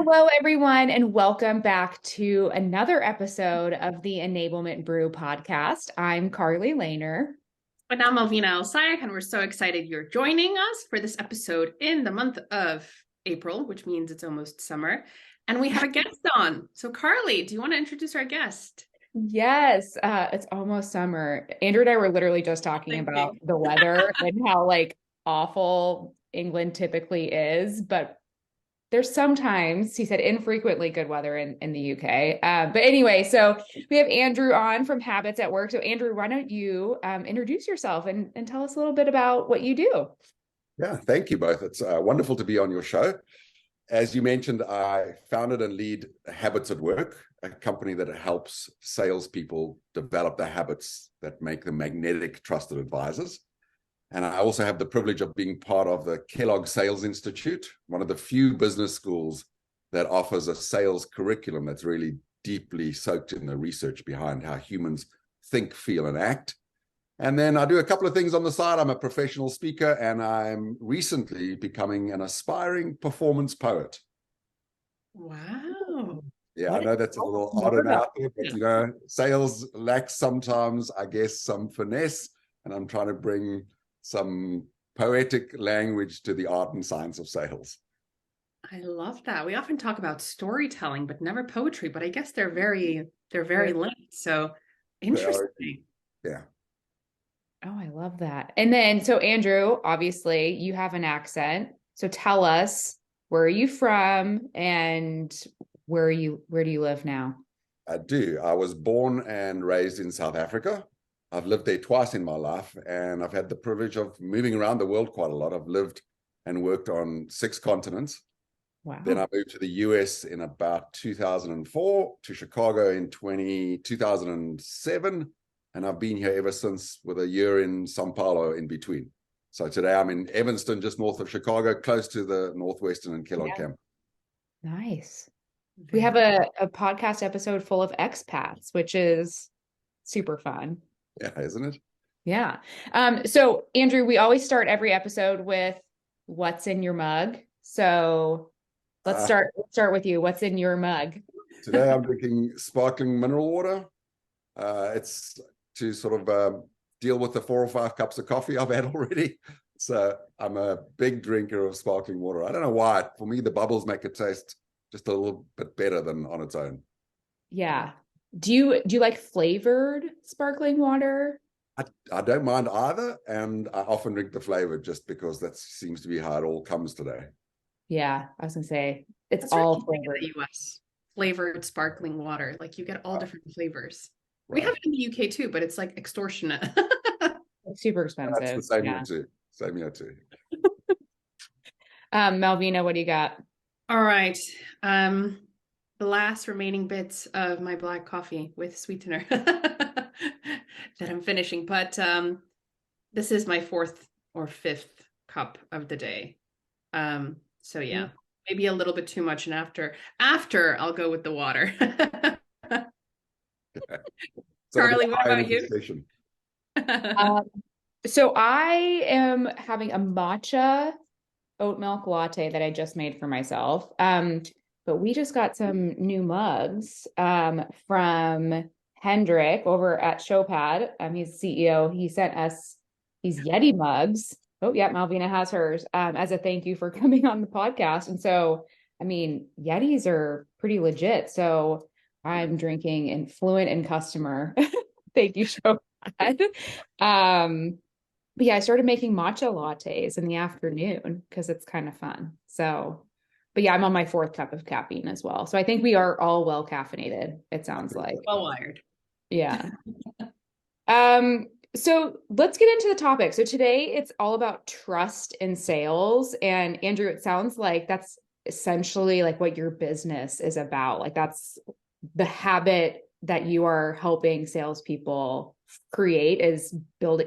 Hello, everyone, and welcome back to another episode of the Enablement Brew podcast. I'm Carly Lehner. And I'm Malvina Sykes, and we're so excited you're joining us for this episode in the month of April, which means it's almost summer. And we have a guest on. So, Carly, do you want to introduce our guest? Yes, it's almost summer. Andrew and I were literally just talking about the weather and how awful England typically is, but there's sometimes, he said, infrequently good weather in the UK. But anyway, so we have Andrew on from Habits at Work. So Andrew, why don't you introduce yourself and tell us a little bit about what you do? Yeah, thank you both. It's wonderful to be on your show. As you mentioned, I founded and lead Habits at Work, a company that helps salespeople develop the habits that make them magnetic, trusted advisors. And I also have the privilege of being part of the Kellogg Sales Institute, one of the few business schools that offers a sales curriculum that's really deeply soaked in the research behind how humans think, feel, and act. And then I do a couple of things on the side. I'm a professional speaker, and I'm recently becoming an aspiring performance poet. Wow. Yeah, I know that's a little odd and out there, but sales lacks sometimes, I guess, some finesse, and I'm trying to bring some poetic language to the art and science of sales. I love that. We often talk about storytelling, but never poetry, but I guess they're very linked. So interesting. Yeah. Oh, I love that. And then, so Andrew, obviously you have an accent. So tell us, where are you from and where do you live now? I do. I was born and raised in South Africa. I've lived there twice in my life, and I've had the privilege of moving around the world quite a lot. I've lived and worked on 6 continents. Wow. Then I moved to the US in about 2004, to Chicago in 2007, and I've been here ever since, with a year in Sao Paulo in between. So today I'm in Evanston, just north of Chicago, close to the Northwestern and Kellogg campus. Nice. We have a podcast episode full of expats, which is super fun. Yeah, isn't it? Yeah. So Andrew, we always start every episode with what's in your mug. So let's start with you. What's in your mug? Today I'm drinking sparkling mineral water. It's to sort of deal with the 4 or 5 cups of coffee I've had already. So I'm a big drinker of sparkling water. I don't know why. For me, the bubbles make it taste just a little bit better than on its own. Yeah. Do you like flavored sparkling water? I don't mind either, and I often drink the flavored just because that seems to be how it all comes today. Yeah, I was gonna say it's all flavored. In the US, flavored sparkling water. Like you get all different flavors. Right. We have it in the UK too, but it's like extortionate. It's super expensive. That's the same here too. Same here too. Malvina, what do you got? All right. The last remaining bits of my black coffee with sweetener that I'm finishing. But this is my 4th or 5th cup of the day. So yeah, maybe a little bit too much. And after I'll go with the water. So Carly, what about you? So I am having a matcha oat milk latte that I just made for myself. But we just got some new mugs from Hendrik over at Showpad. He's CEO. He sent us these Yeti mugs. Oh, yeah, Malvina has hers as a thank you for coming on the podcast. And so, I mean, Yetis are pretty legit. So I'm drinking in Fluent and Customer. Thank you, Showpad. But yeah, I started making matcha lattes in the afternoon because it's kind of fun. So, but yeah, I'm on my 4th cup of caffeine as well. So I think we are all well caffeinated, it sounds like. Well wired. Yeah. So let's get into the topic. So today it's all about trust in sales. And Andrew, it sounds like that's essentially like what your business is about. Like that's the habit that you are helping salespeople create, is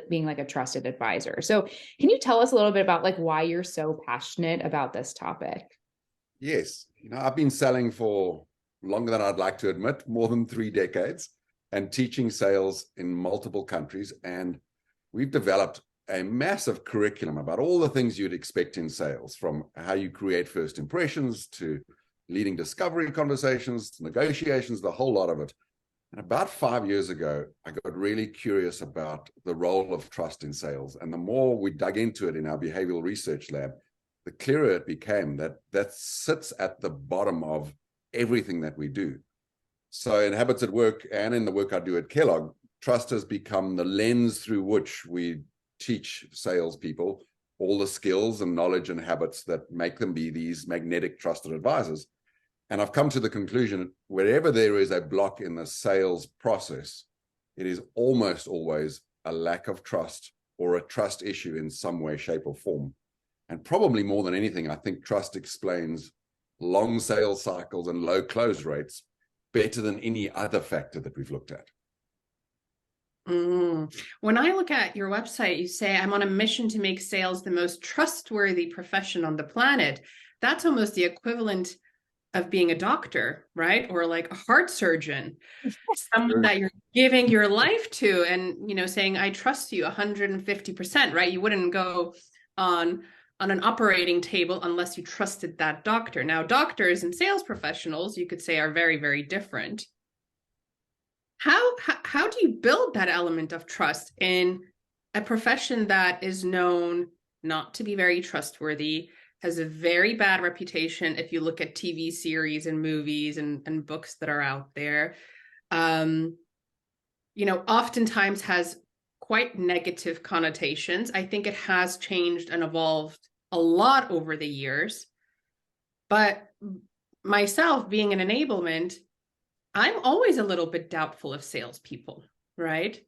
being like a trusted advisor. So can you tell us a little bit about like why you're so passionate about this topic? Yes. I've been selling for longer than I'd like to admit, more than 3 decades, and teaching sales in multiple countries. And we've developed a massive curriculum about all the things you'd expect in sales, from how you create first impressions to leading discovery conversations, negotiations, the whole lot of it. And about 5 years ago, I got really curious about the role of trust in sales. And the more we dug into it in our behavioral research lab, the clearer it became that that sits at the bottom of everything that we do. So in Habits at Work and in the work I do at Kellogg, trust has become the lens through which we teach salespeople all the skills and knowledge and habits that make them be these magnetic trusted advisors. And I've come to the conclusion, wherever there is a block in the sales process, it is almost always a lack of trust or a trust issue in some way, shape, or form. And probably more than anything, I think trust explains long sales cycles and low close rates better than any other factor that we've looked at. When I look at your website, you say, I'm on a mission to make sales the most trustworthy profession on the planet. That's almost the equivalent of being a doctor, right? Or like a heart surgeon, someone that you're giving your life to and, you know, saying, I trust you 150%, right? You wouldn't go on an operating table unless you trusted that doctor. Now, doctors and sales professionals, you could say, are very, very different. How do you build that element of trust in a profession that is known not to be very trustworthy, has a very bad reputation if you look at TV series and movies and books that are out there, you know, oftentimes has quite negative connotations. I think it has changed and evolved a lot over the years. But myself being an enablement, I'm always a little bit doubtful of salespeople, right?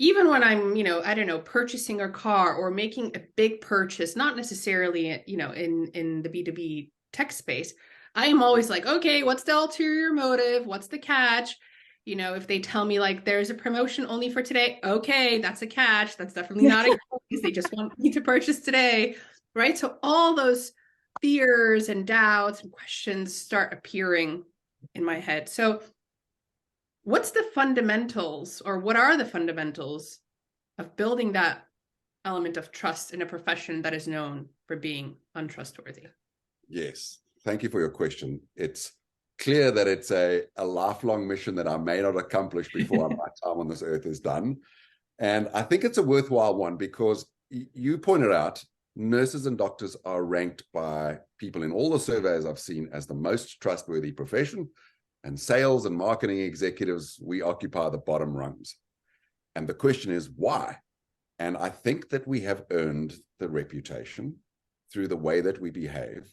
Even when I'm, you know, I don't know, purchasing a car or making a big purchase, not necessarily, you know, in the B2B tech space, I am always like, okay, what's the ulterior motive? What's the catch? You know, if they tell me like there's a promotion only for today, okay, that's a catch. That's definitely not a case. They just want me to purchase today, right? So all those fears and doubts and questions start appearing in my head. So what's the fundamentals, or what are the fundamentals of building that element of trust in a profession that is known for being untrustworthy? Yes, thank you for your question. It's clear that it's a lifelong mission that I may not accomplish before my time on this earth is done. And I think it's a worthwhile one because you pointed out nurses and doctors are ranked by people in all the surveys I've seen as the most trustworthy profession. And sales and marketing executives, we occupy the bottom rungs. And the question is why? And I think that we have earned the reputation through the way that we behave.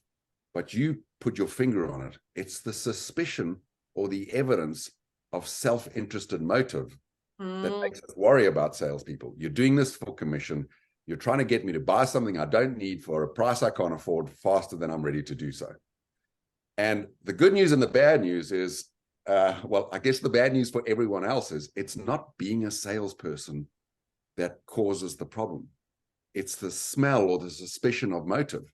But you put your finger on it. It's the suspicion or the evidence of self-interested motive that makes us worry about salespeople. You're doing this for commission. You're trying to get me to buy something I don't need for a price I can't afford faster than I'm ready to do so. And the good news and the bad news is, well, I guess the bad news for everyone else is it's not being a salesperson that causes the problem. It's the smell or the suspicion of motive.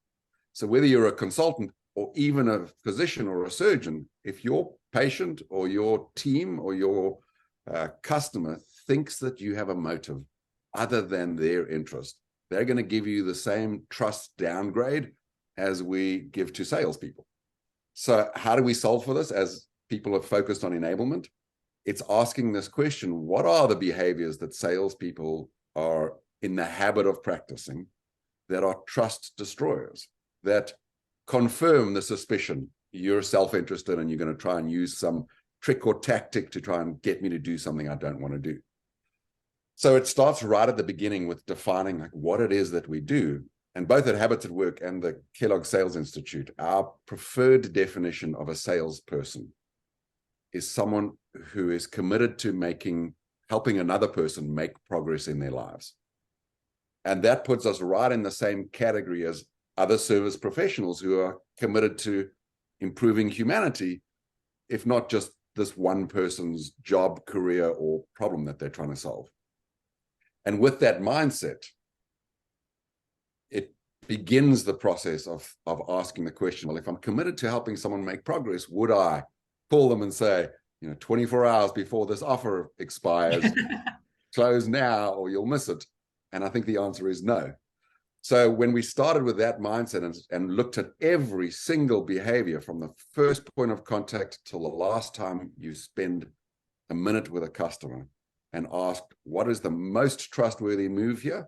So whether you're a consultant or even a physician or a surgeon, if your patient or your team or your customer thinks that you have a motive other than their interest, they're going to give you the same trust downgrade as we give to salespeople. So how do we solve for this as people are focused on enablement? It's asking this question, what are the behaviors that salespeople are in the habit of practicing that are trust destroyers, that confirm the suspicion you're self-interested and you're going to try and use some trick or tactic to try and get me to do something I don't want to do? So it starts right at the beginning with defining like what it is that we do. And both at Habits at Work and the Kellogg Sales Institute, our preferred definition of a salesperson is someone who is committed to helping another person make progress in their lives. And that puts us right in the same category as other service professionals who are committed to improving humanity, if not just this one person's job, career, or problem that they're trying to solve. And with that mindset, it begins the process of asking the question, well, if I'm committed to helping someone make progress, would I call them and say, 24 hours before this offer expires, close now or you'll miss it? And I think the answer is no. So when we started with that mindset and looked at every single behavior from the first point of contact till the last time you spend a minute with a customer and asked, what is the most trustworthy move here?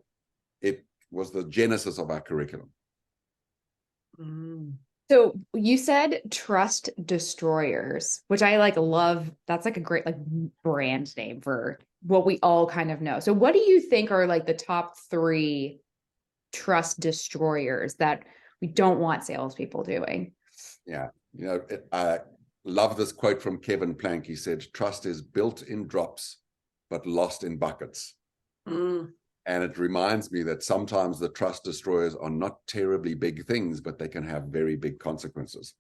It was the genesis of our curriculum. So you said trust destroyers, which I like love. That's like a great like brand name for what we all kind of know. So what do you think are like the top 3 trust destroyers that we don't want salespeople doing? Yeah, I love this quote from Kevin Plank. He said, trust is built in drops, but lost in buckets. And it reminds me that sometimes the trust destroyers are not terribly big things, but they can have very big consequences.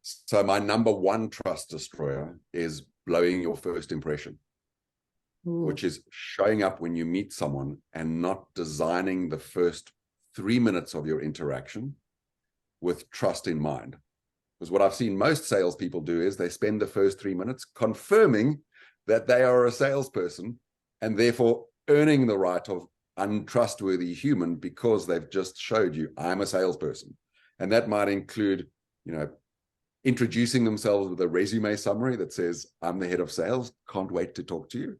So my number 1 trust destroyer is blowing your first impression, which is showing up when you meet someone and not designing the first 3 minutes of your interaction with trust in mind. Because what I've seen most salespeople do is they spend the first 3 minutes confirming that they are a salesperson and therefore earning the right of untrustworthy human because they've just showed you, I'm a salesperson. And that might include, introducing themselves with a resume summary that says, I'm the head of sales, can't wait to talk to you,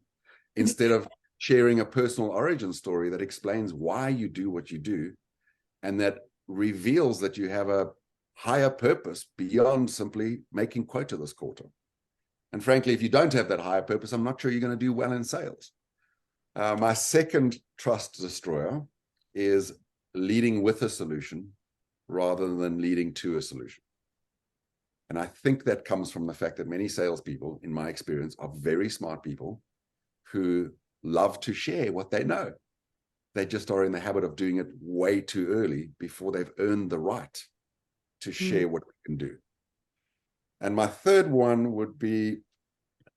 instead of sharing a personal origin story that explains why you do what you do and that reveals that you have a higher purpose beyond simply making quota this quarter. And frankly, if you don't have that higher purpose, I'm not sure you're going to do well in sales. My second trust destroyer is leading with a solution rather than leading to a solution. And I think that comes from the fact that many salespeople, in my experience, are very smart people who love to share what they know. They just are in the habit of doing it way too early before they've earned the right to share what we can do. And my third one would be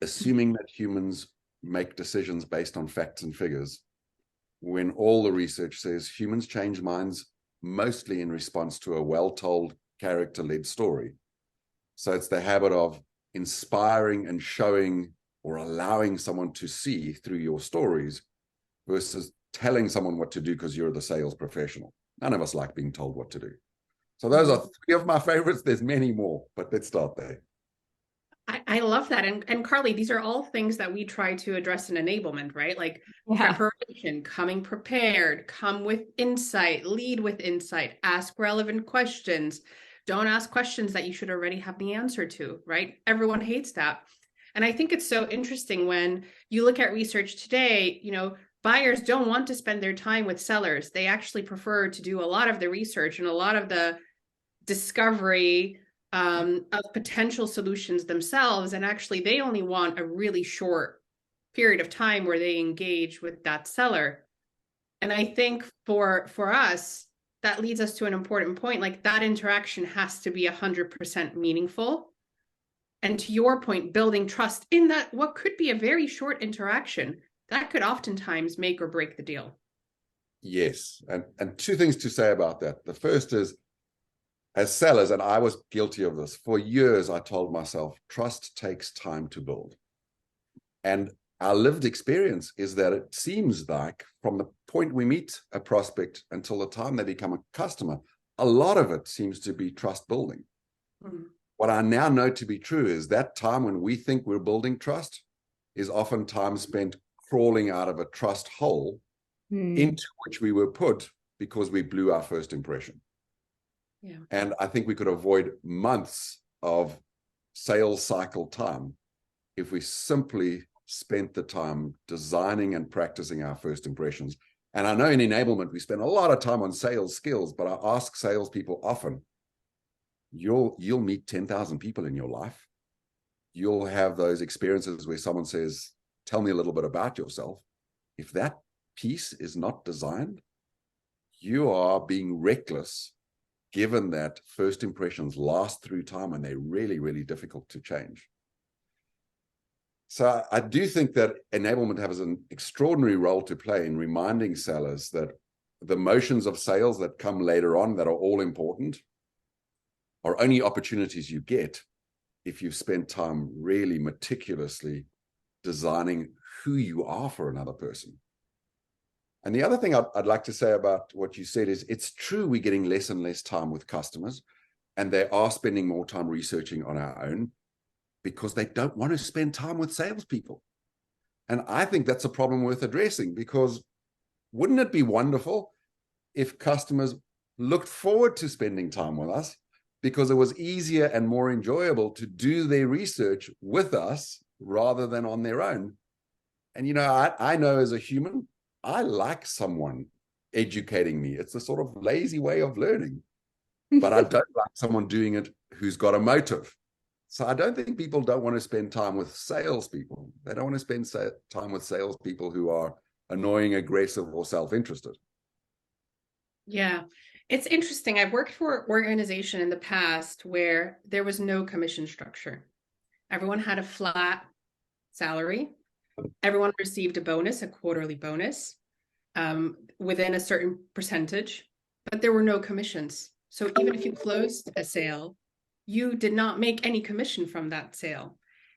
assuming that humans make decisions based on facts and figures, when all the research says humans change minds mostly in response to a well-told, character-led story. So it's the habit of inspiring and showing or allowing someone to see through your stories versus telling someone what to do because you're the sales professional. None of us like being told what to do. So those are 3 of my favorites. There's many more, but let's start there. I love that. And Carly, these are all things that we try to address in enablement, right? Like preparation, coming prepared, come with insight, lead with insight, ask relevant questions. Don't ask questions that you should already have the answer to, right? Everyone hates that. And I think it's so interesting when you look at research today, buyers don't want to spend their time with sellers. They actually prefer to do a lot of the research and a lot of the discovery of potential solutions themselves. And actually, they only want a really short period of time where they engage with that seller. And I think for us, that leads us to an important point. Like that interaction has to be 100% meaningful. And to your point, building trust in that what could be a very short interaction, that could oftentimes make or break the deal. Yes. And 2 things to say about that. The first is, as sellers, and I was guilty of this, for years I told myself, trust takes time to build. And our lived experience is that it seems like from the point we meet a prospect until the time they become a customer, a lot of it seems to be trust building. What I now know to be true is that time when we think we're building trust is often time spent crawling out of a trust hole into which we were put because we blew our first impression. Yeah. And I think we could avoid months of sales cycle time if we simply spent the time designing and practicing our first impressions. And I know in enablement, we spend a lot of time on sales skills, but I ask salespeople often, you'll meet 10,000 people in your life. You'll have those experiences where someone says, tell me a little bit about yourself. If that piece is not designed, you are being reckless, given that first impressions last through time and they're really, really difficult to change. So I do think that enablement has an extraordinary role to play in reminding sellers that the motions of sales that come later on that are all important are only opportunities you get if you've spent time really meticulously designing who you are for another person. And the other thing I'd like to say about what you said is it's true we're getting less and less time with customers, and they are spending more time researching on our own because they don't want to spend time with salespeople. And I think that's a problem worth addressing, because wouldn't it be wonderful if customers looked forward to spending time with us because it was easier and more enjoyable to do their research with us rather than on their own? And, you know, I know as a human, I like someone educating me. It's a sort of lazy way of learning, but I don't like someone doing it who's got a motive. So I don't think people don't want to spend time with salespeople. They don't want to spend time with salespeople who are annoying, aggressive, or self-interested. Yeah, it's interesting. I've worked for an organization in the past where there was no commission structure. Everyone had a flat salary. Everyone received a bonus, a quarterly bonus, within a certain percentage, but there were no commissions. So even if you closed a sale, you did not make any commission from that sale.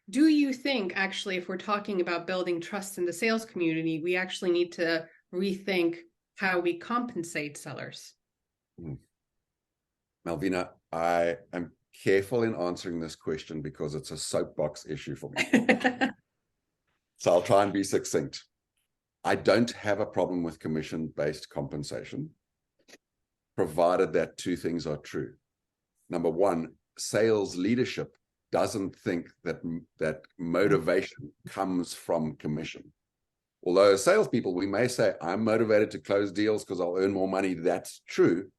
Do you think, actually, if we're talking about building trust in the sales community, we actually need to rethink how we compensate sellers? Malvina, I am careful in answering this question because it's a soapbox issue for me. So I'll try and be succinct. I don't have a problem with commission-based compensation, provided that two things are true. Number one, sales leadership doesn't think that motivation comes from commission. Although as salespeople, we may say, I'm motivated to close deals because I'll earn more money. That's true.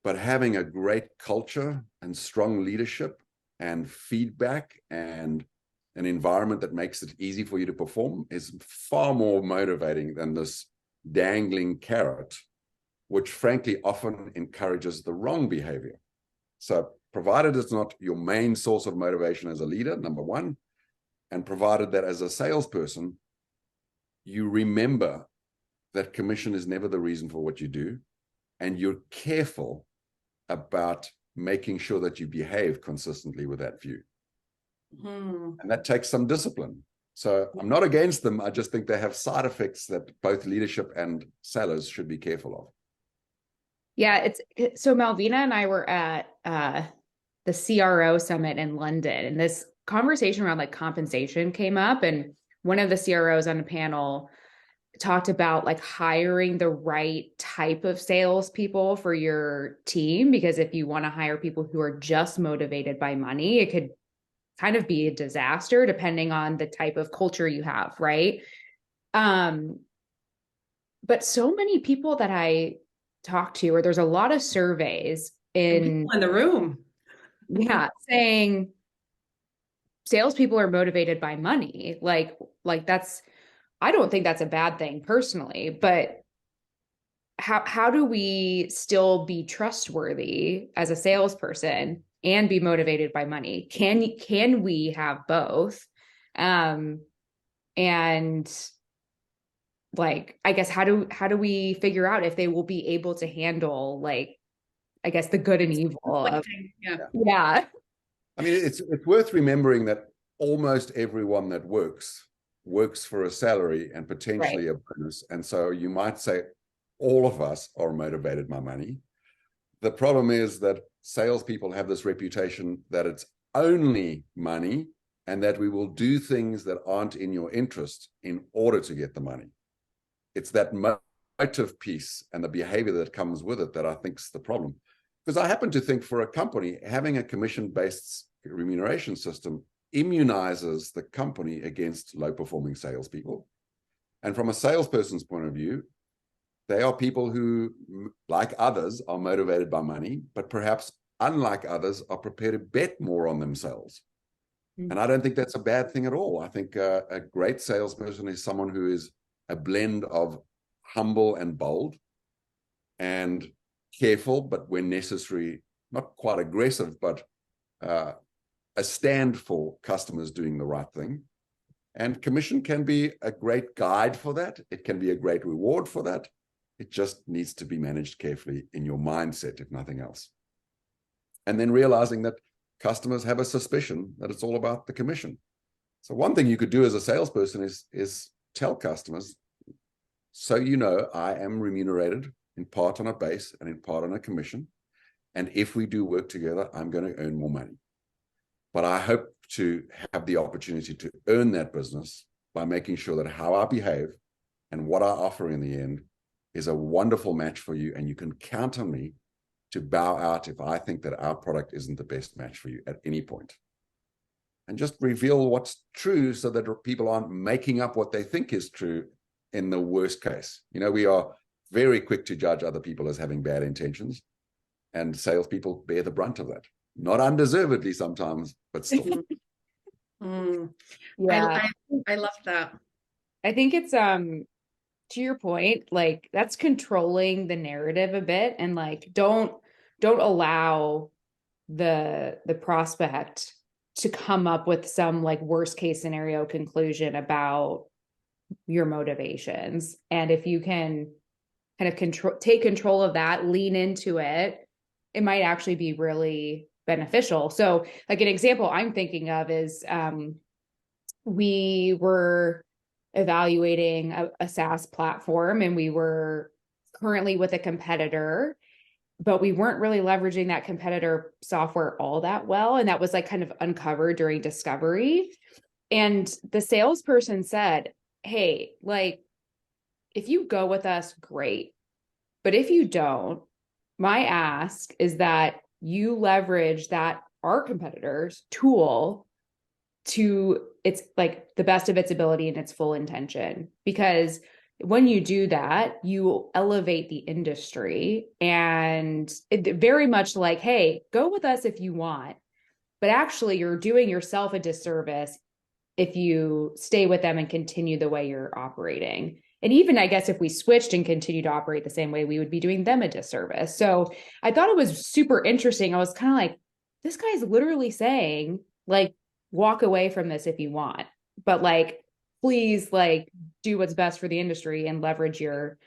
But having a great culture and strong leadership and feedback and an environment that makes it easy for you to perform is far more motivating than this dangling carrot, which frankly often encourages the wrong behavior. So provided it's not your main source of motivation as a leader, number one, and provided that as a salesperson, you remember that commission is never the reason for what you do, and you're careful about making sure that you behave consistently with that view. And that takes some discipline. So I'm not against them. I just think they have side effects that both leadership and sellers should be careful of. Yeah, so Malvina and I were at the CRO summit in London, and this conversation around like compensation came up, and one of the CROs on the panel talked about like hiring the right type of salespeople for your team, because if you want to hire people who are just motivated by money, it could kind of be a disaster depending on the type of culture you have, right? But so many people that I talk to, or there's a lot of surveys in the room, saying salespeople are motivated by money. Like that's, I don't think that's a bad thing personally, but how do we still be trustworthy as a salesperson and be motivated by money? Can we have both? And like, I guess, how do we figure out if they will be able to handle, like, I guess, the good and evil of, yeah. I mean, it's worth remembering that almost everyone that works for a salary and potentially a bonus. And so you might say all of us are motivated by money. The problem is that salespeople have this reputation that it's only money and that we will do things that aren't in your interest in order to get the money. It's that motive piece and the behavior that comes with it that I think is the problem. Because I happen to think for a company, having a commission-based remuneration system immunizes the company against low-performing salespeople. And from a salesperson's point of view, they are people who, like others, are motivated by money, but perhaps, unlike others, are prepared to bet more on themselves. And I don't think that's a bad thing at all. I think a great salesperson is someone who is a blend of humble and bold and careful, but when necessary, not quite aggressive, but a stand for customers doing the right thing. And commission can be a great guide for that. It can be a great reward for that. It just needs to be managed carefully in your mindset, if nothing else. And then realizing that customers have a suspicion that it's all about the commission. So one thing you could do as a salesperson is tell customers, So, I am remunerated in part on a base and in part on a commission. And if we do work together, I'm going to earn more money. But I hope to have the opportunity to earn that business by making sure that how I behave and what I offer in the end is a wonderful match for you. And you can count on me to bow out if I think that our product isn't the best match for you at any point. And just reveal what's true so that people aren't making up what they think is true in the worst case. We are very quick to judge other people as having bad intentions, and salespeople bear the brunt of that. Not undeservedly sometimes, but still. Yeah. I love that. I think it's to your point, like that's controlling the narrative a bit, and like don't allow the prospect to come up with some like worst case scenario conclusion about your motivations. And if you can kind of take control of that, lean into it, it might actually be really beneficial. So like an example I'm thinking of is we were evaluating a SaaS platform, and we were currently with a competitor, but we weren't really leveraging that competitor software all that well. And that was like kind of uncovered during discovery. And the salesperson said, hey, like, if you go with us, great. But if you don't, my ask is that you leverage our competitor's tool to its like the best of its ability and its full intention. Because when you do that, you elevate the industry, and it very much like, hey, go with us if you want, but actually you're doing yourself a disservice if you stay with them and continue the way you're operating. And even I guess if we switched and continued to operate the same way, we would be doing them a disservice. So I thought it was super interesting. I was kind of like, this guy's literally saying like, walk away from this if you want, but like, please like do what's best for the industry and leverage your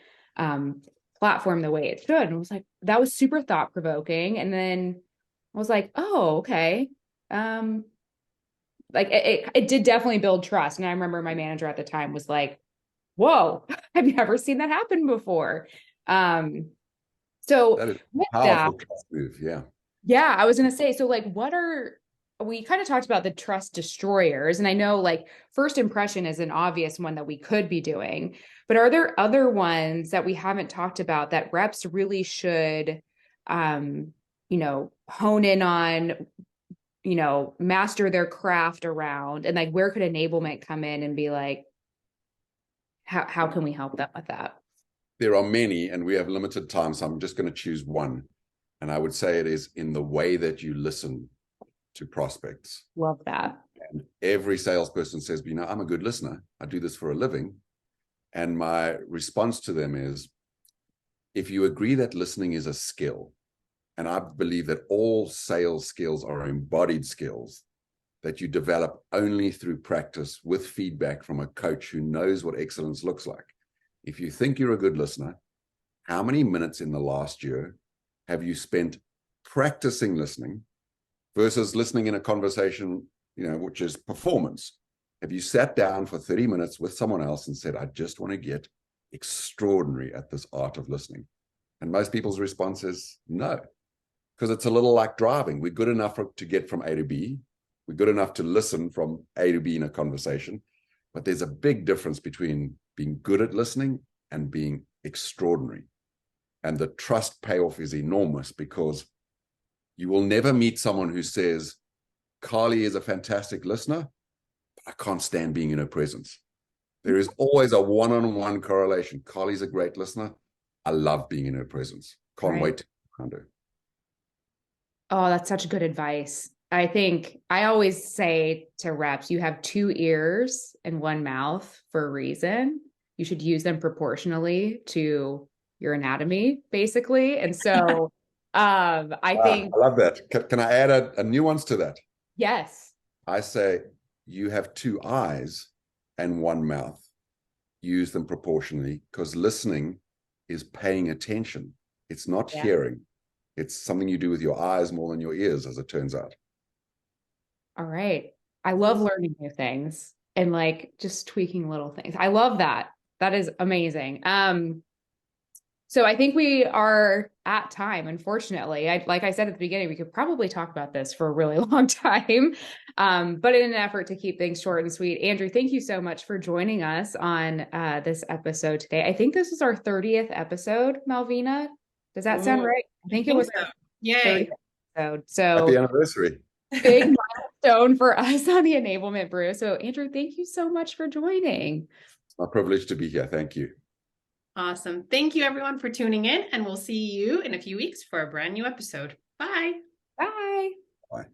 platform the way it should. And I was like, that was super thought provoking. And then I was like, oh, okay. Like it did definitely build trust. And I remember my manager at the time was like, whoa, I've never seen that happen before. So That is a with powerful trust move. Yeah. yeah, I was going to say, so like, we kind of talked about the trust destroyers, and I know like first impression is an obvious one that we could be doing, but are there other ones that we haven't talked about that reps really should, hone in on, master their craft around, and like, where could enablement come in and be like, how can we help them with that? There are many, and we have limited time, so I'm just going to choose one. And I would say it is in the way that you listen to prospects. Love that. And every salesperson says, I'm a good listener. I do this for a living. And my response to them is, if you agree that listening is a skill, and I believe that all sales skills are embodied skills that you develop only through practice with feedback from a coach who knows what excellence looks like. If you think you're a good listener, how many minutes in the last year have you spent practicing listening versus listening in a conversation, which is performance? Have you sat down for 30 minutes with someone else and said, I just want to get extraordinary at this art of listening? And most people's response is no, because it's a little like driving. We're good enough to get from A to B. We're good enough to listen from A to B in a conversation. But there's a big difference between being good at listening and being extraordinary. And the trust payoff is enormous, because you will never meet someone who says, Carly is a fantastic listener, but I can't stand being in her presence. There is always a one-on-one correlation. Carly's a great listener. I love being in her presence. Can't wait to find her. Oh, that's such good advice. I think I always say to reps, you have 2 ears and 1 mouth for a reason. You should use them proportionally to your anatomy, basically. And so I think I love that. Can I add a nuance to that? yes. I say you have 2 eyes and 1 mouth. Use them proportionally, because listening is paying attention. It's not hearing. It's something you do with your eyes more than your ears, as it turns out. All right. I love learning new things and like just tweaking little things. I love that. That is amazing. So I think we are at time, unfortunately. Like I said at the beginning, we could probably talk about this for a really long time. But in an effort to keep things short and sweet, Andrew, thank you so much for joining us on this episode today. I think this is our 30th episode, Malvina. Does that sound right? I think it was so. our Yay. 30th episode. So Happy anniversary. big milestone for us on the Enablement Brew. So Andrew, thank you so much for joining. It's my privilege to be here. Thank you. Awesome. Thank you everyone for tuning in, and we'll see you in a few weeks for a brand new episode. Bye. Bye. Bye.